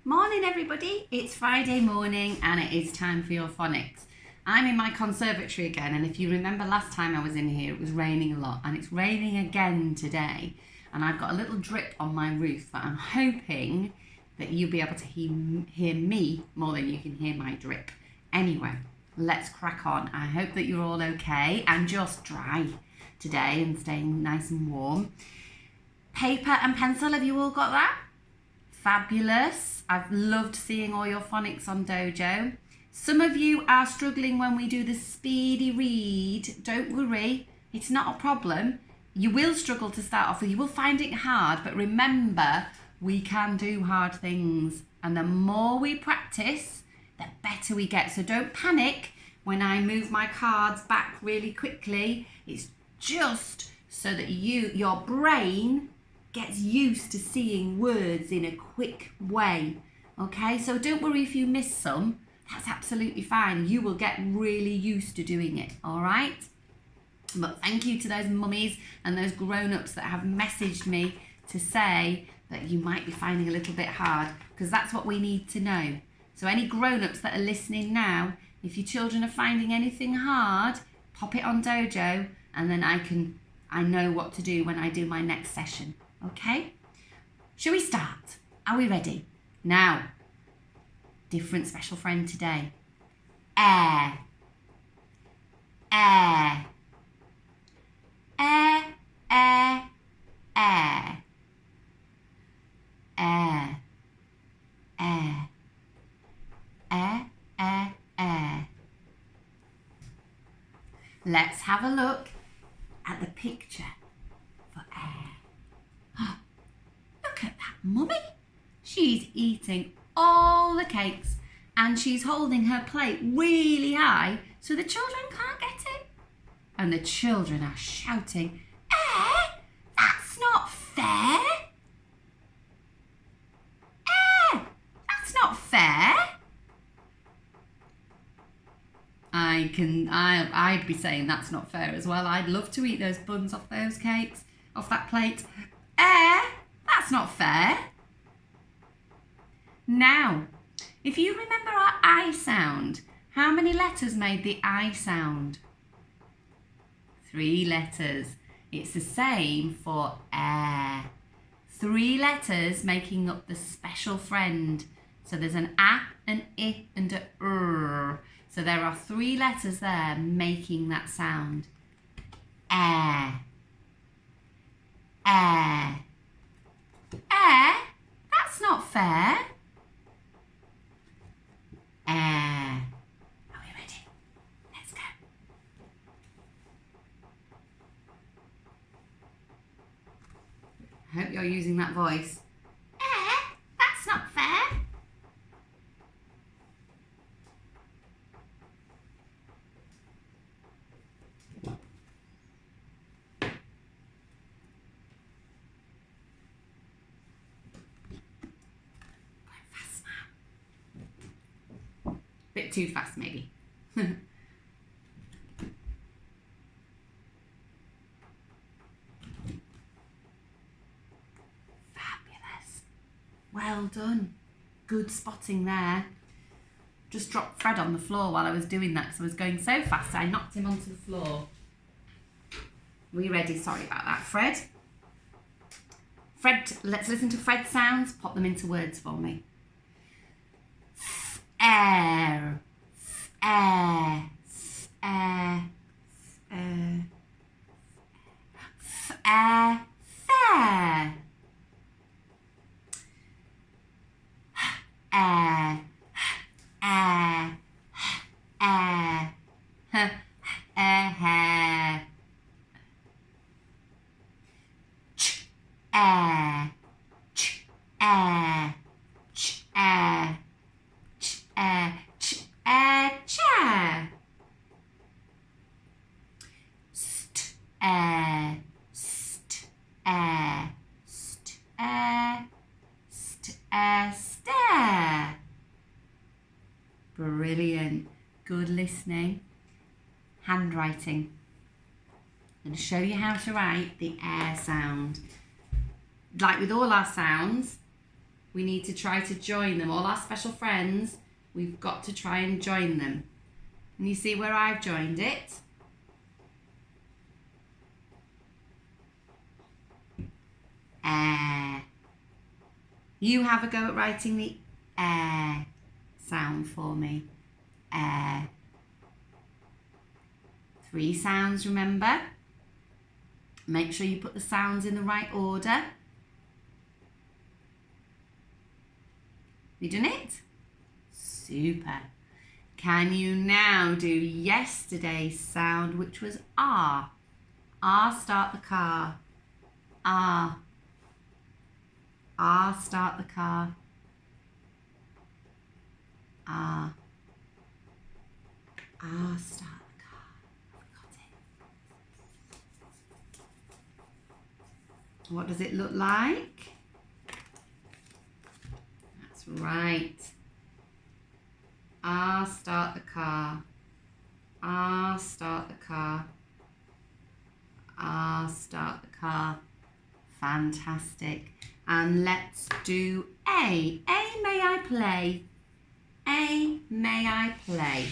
Morning everybody, it's Friday morning and it is time for your phonics. I'm in my conservatory again, and if you remember last time I was in here it was raining a lot, and it's raining again today, and I've got a little drip on my roof, but I'm hoping that you'll be able to hear me more than you can hear my drip. Anyway, let's crack on. I hope that you're all okay and just dry today and staying nice and warm. Paper and pencil, have you all got that? Fabulous. I've loved seeing all your phonics on Dojo. Some of you are struggling when we do the speedy read. Don't worry, it's not a problem. You will struggle to start off with. You will find it hard, but remember, we can do hard things. And the more we practice, the better we get. So don't panic when I move my cards back really quickly. It's just so that your brain gets used to seeing words in a quick way. Okay, so don't worry if you miss some. That's absolutely fine. You will get really used to doing it, all right? But thank you to those mummies and those grown-ups that have messaged me to say that you might be finding a little bit hard, because that's what we need to know. So any grown-ups that are listening now, if your children are finding anything hard, pop it on Dojo, and then I know what to do when I do my next session. Okay? Shall we start? Are we ready? Now, different special friend today. Air. Air. Air, air, air. Air. Air. Air, air, air. Let's have a look at the picture for air. Look at that mummy. She's eating all the cakes and she's holding her plate really high so the children can't get it. And the children are shouting, that's not fair. That's not fair. I'd be saying that's not fair as well. I'd love to eat those buns off those cakes, off that plate. That's not fair. Now, if you remember our I sound, how many letters made the I sound? 3 letters. It's the same for air. 3 letters making up the special friend. So there's an A, an I, and a R. So there are 3 letters there making that sound. Air. Air. Air? That's not fair. Air. Are we ready? Let's go. I hope you're using that voice. That's not fair. Going fast now. Bit too fast maybe. Well done. Good spotting there. Just dropped Fred on the floor while I was doing that because I was going so fast I knocked him onto the floor. Were you ready? Sorry about that, Fred. Fred, let's listen to Fred's sounds. Pop them into words for me. Air. Air. Air. Air. Air. Fair. Air, air, air, hair. Ch, air, ch, air, ch, air, ch, air, ch, air, chair. St, air, st, air, st, air, st, air, stare. Brilliant. Good listening. Handwriting. I'm going to show you how to write the air sound. Like with all our sounds, We need to try to join them. All our special friends, we've got to try and join them. And you see where I've joined it? Air. You have a go at writing the air sound for me. Air. 3 sounds, remember? Make sure you put the sounds in the right order. You done it? Super. Can you now do yesterday's sound, which was R? R, start the car. R. R, start the car. R. R, start the car. Got it. What does it look like? That's right. R, start the car. R, start the car. R, start the car. Fantastic. And let's do A. A, may I play? A, may I play?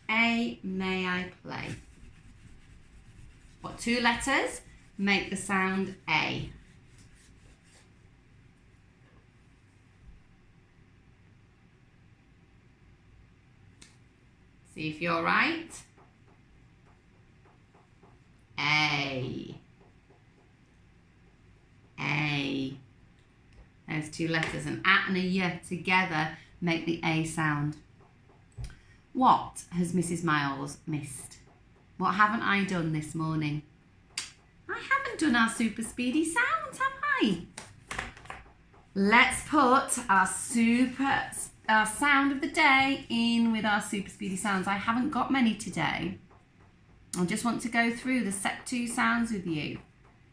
A, may I play? What 2 letters make the sound A? See if you're right. A. A. There's 2 letters. An A and a Y together make the A sound. What has Mrs. Miles missed? What haven't I done this morning? I haven't done our super speedy sounds, have I? Let's put our sound of the day in with our super speedy sounds. I haven't got many today. I just want to go through the set 2 sounds with you.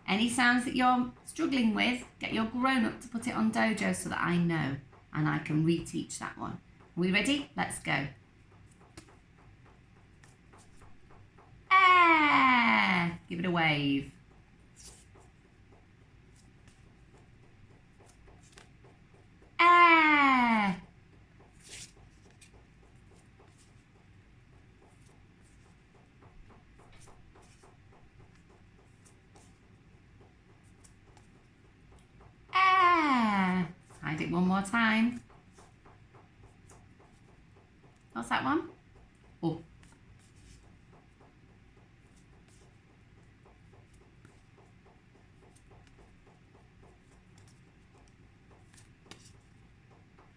Any sounds that you're struggling with, get your grown-up to put it on Dojo so that I know and I can reteach that one. Are we ready? Let's go. Air. Give it a wave. Air. Air. Hide it one more time. What's that one? Oh.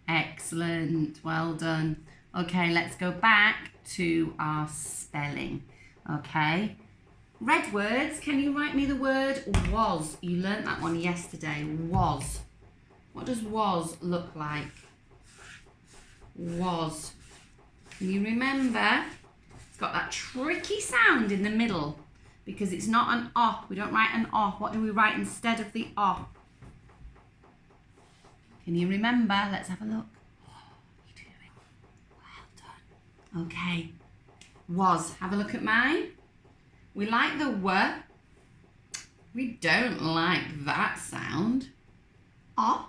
Excellent, well done. Okay, let's go back to our spelling. Okay, red words, can you write me the word was? You learnt that one yesterday, was. What does was look like? Was. Can you remember? It's got that tricky sound in the middle because it's not an O. We don't write an O. What do we write instead of the O? Can you remember? Let's have a look. Oh, you do it. Well done. Okay. Was. Have a look at mine. We like the W. We don't like that sound. O.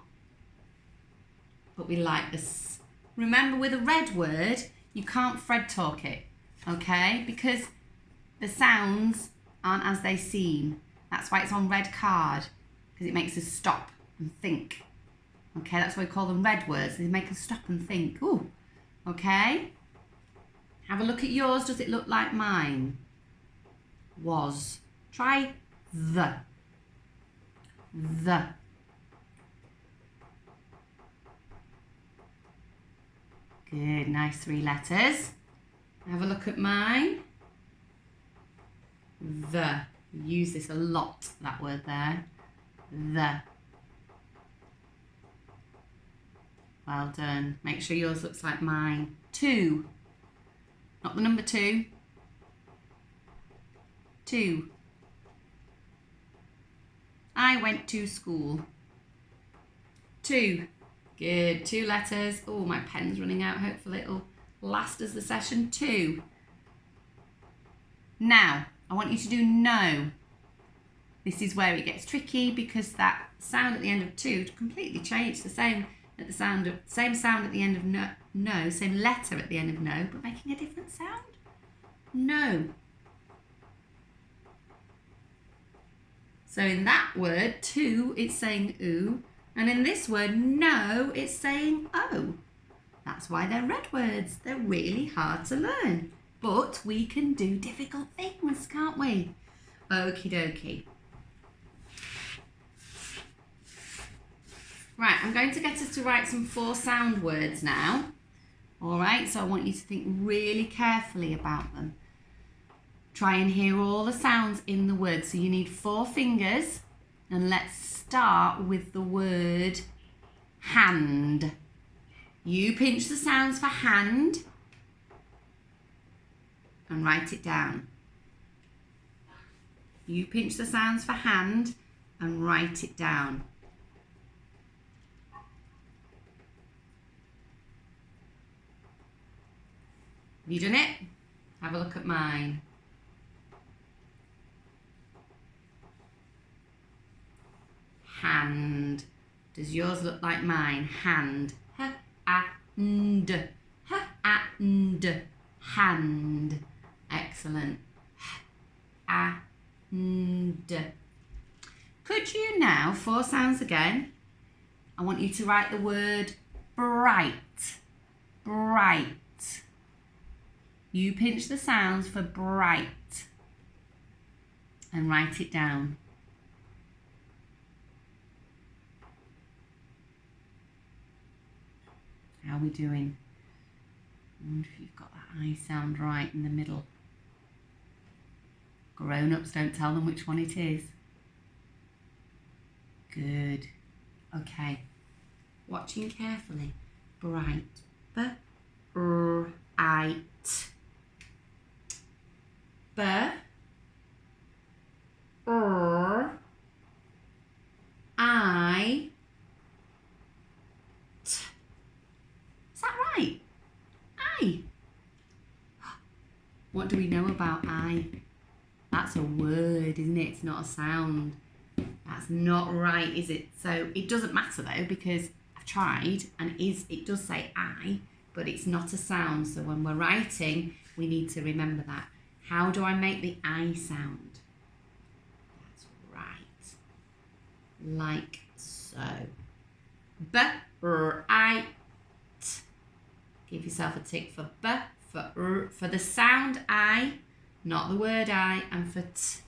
But we like the S. Remember, with a red word, you can't Fred talk it. Okay? Because the sounds aren't as they seem. That's why it's on red card. Because it makes us stop and think. Okay, that's why we call them red words. They make us stop and think. Ooh, okay. Have a look at yours. Does it look like mine? Was. Try the. The. Good, nice 3 letters. Have a look at mine. The. Use this a lot, that word there. The. Well done. Make sure yours looks like mine. 2. Not the number 2. 2. I went to school. 2. Good. 2 letters. Oh, my pen's running out. Hopefully it'll last as the session. 2. Now, I want you to do no. This is where it gets tricky because that sound at the end of to completely change. The same at the same sound at the end of no, same letter at the end of no, but making a different sound. No. So in that word, to, it's saying oo, and in this word, no, it's saying oh. That's why they're red words. They're really hard to learn. But we can do difficult things, can't we? Okie dokie. Right, I'm going to get us to write some 4 sound words now. All right, so I want you to think really carefully about them. Try and hear all the sounds in the word. So you need 4 fingers, and let's start with the word hand. You pinch the sounds for hand and write it down. You pinch the sounds for hand and write it down. Have you done it? Have a look at mine. Hand. Does yours look like mine? Hand. H-a-n-d. H-a-n-d. Hand. Excellent. H-a-n-d. Could you now, 4 sounds again, I want you to write the word bright. Bright. You pinch the sounds for bright and write it down. How are we doing? I wonder if you've got that I sound right in the middle. Grown-ups, don't tell them which one it is. Good. Okay. Watching carefully. Bright. B-r-I-t. B-r-I. Right. I. What do we know about I? That's a word, isn't it? It's not a sound. That's not right, is it? So it doesn't matter though, because I've tried and it does say I, but it's not a sound. So when we're writing, we need to remember that. How do I make the I sound? That's right. Like so. B-r-I. Give yourself a tick for B, for R, for the sound I, not the word I, and for T,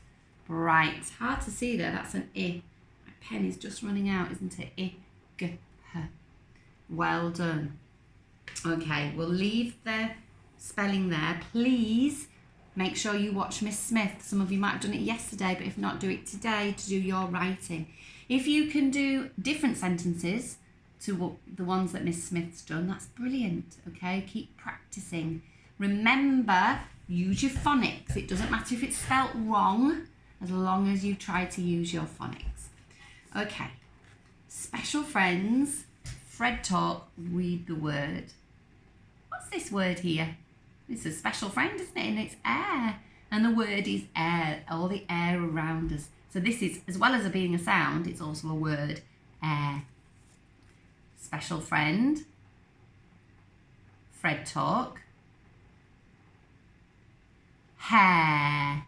bright. It's hard to see there, that's an I. My pen is just running out, isn't it? I, G, H. Well done. Okay, we'll leave the spelling there. Please make sure you watch Miss Smith. Some of you might have done it yesterday, but if not, do it today to do your writing. If you can do different sentences to the ones that Miss Smith's done, that's brilliant. Okay, keep practicing. Remember, use your phonics. It doesn't matter if it's spelt wrong, as long as you try to use your phonics. Okay, special friends, Fred Talk, read the word. What's this word here? It's a special friend, isn't it? And it's air. And the word is air, all the air around us. So this is, as well as it being a sound, it's also a word, air. Special friend, Fred Talk, hair,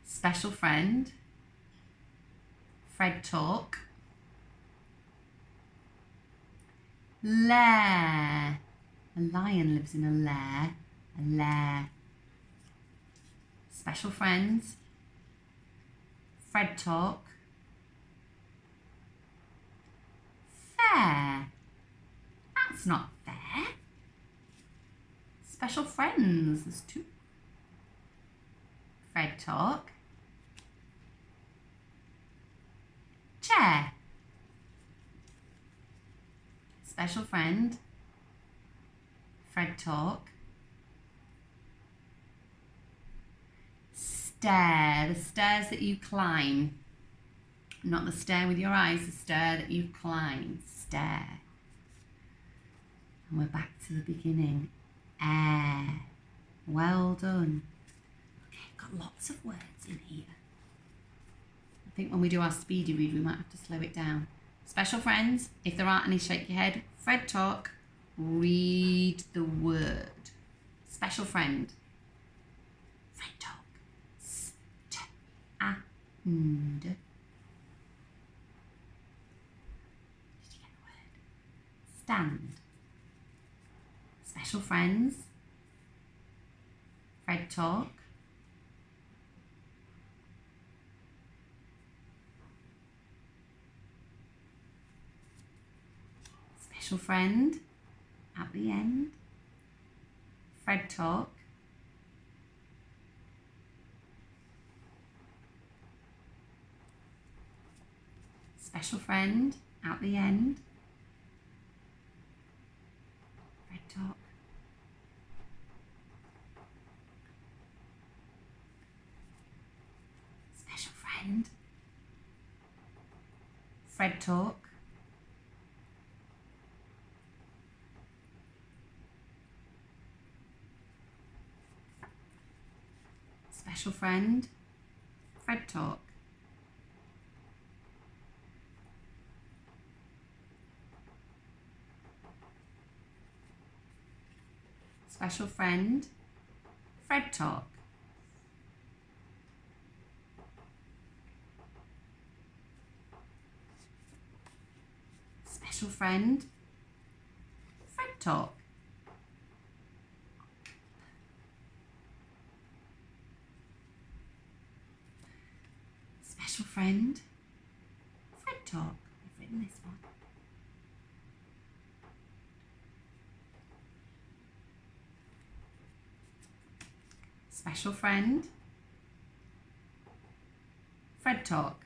special friend, Fred Talk, lair, a lion lives in a lair, special friends, Fred Talk, fair. That's not fair. Special friends. There's 2. Fred Talk. Chair. Special friend. Fred Talk. Stair. The stairs that you climb. Not the stair with your eyes, the stair that you climb. Stair. And we're back to the beginning. Air. Well done. Okay, I've got lots of words in here. think when we do our speedy read, we might have to slow it down. Special friends, if there aren't any, shake your head. Fred talk, read the word. Special friend. Fred talk. Stand. Did you get the word? Stand. Special friends. Fred talk. Special friend at the end. Fred talk. Special friend at the end. Fred talk. Special friend. Fred talk. Special friend. Fred talk. Special friend. Fred talk. Special friend. Fred talk. Special friend. Fred talk. I've written this one. Special friend. Fred talk.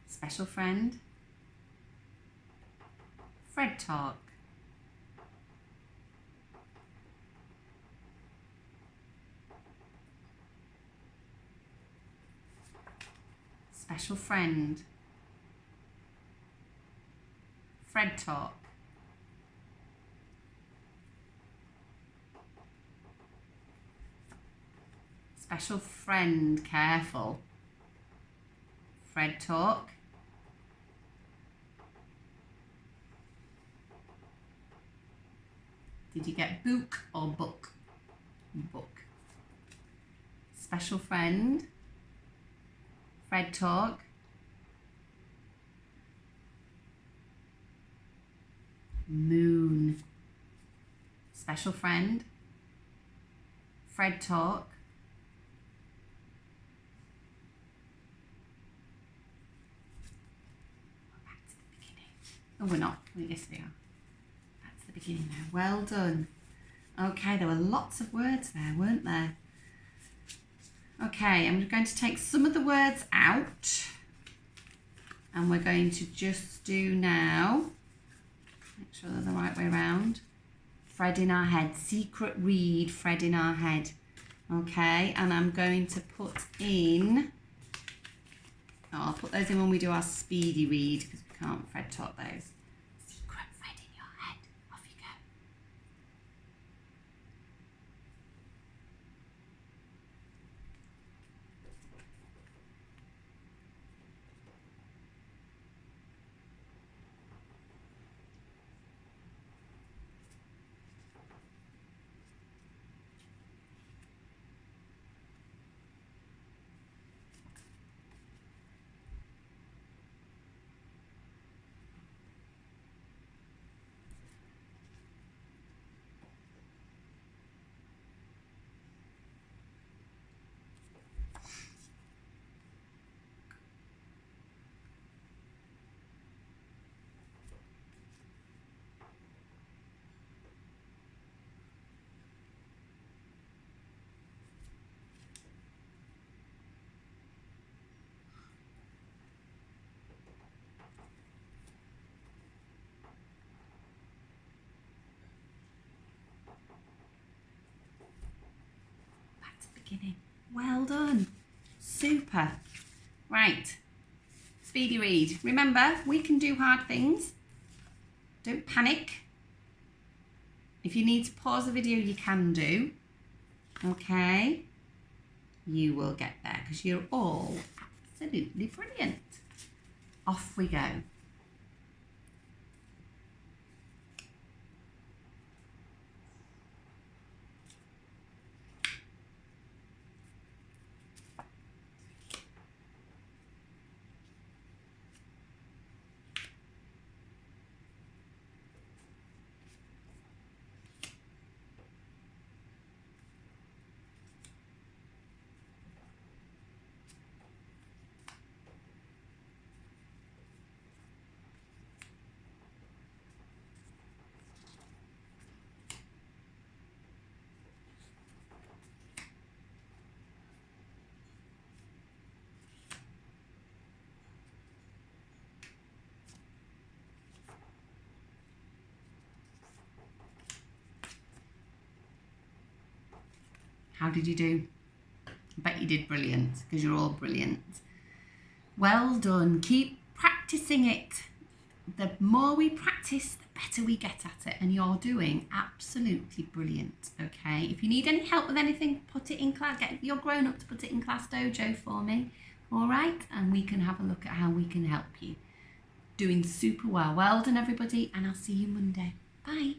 Special friend. Fred talk. Special friend. Fred talk. Special friend, careful. Fred talk. Did you get book or book? Book. Special friend. Fred talk. Moon. Special friend. Fred talk. Back to the beginning. Oh, we're not. Yes, we are. Back to the beginning now. Well done. Okay, there were lots of words there, weren't there? Okay, I'm going to take some of the words out. And we're going to just do now, make sure they're the right way around. Fred in our head. Secret read, Fred in our head. Okay, and I'm going to put in, I'll put those in when we do our speedy read because we can't Fred talk those. Secret Fred in your head. Off you go. Beginning. Well done. Super. Right. Speedy read. Remember, we can do hard things. Don't panic. If you need to pause the video, you can do. Okay? You will get there because you're all absolutely brilliant. Off we go. How did you do? I bet you did brilliant because you're all brilliant. Well done. Keep practicing it. The more we practice, the better we get at it, and you're doing absolutely brilliant. Okay, if you need any help with anything, put it in class. Get your grown up to put it in Class Dojo for me. All right, and we can have a look at how we can help you. Doing super well. Well done, everybody, and I'll see you Monday. Bye.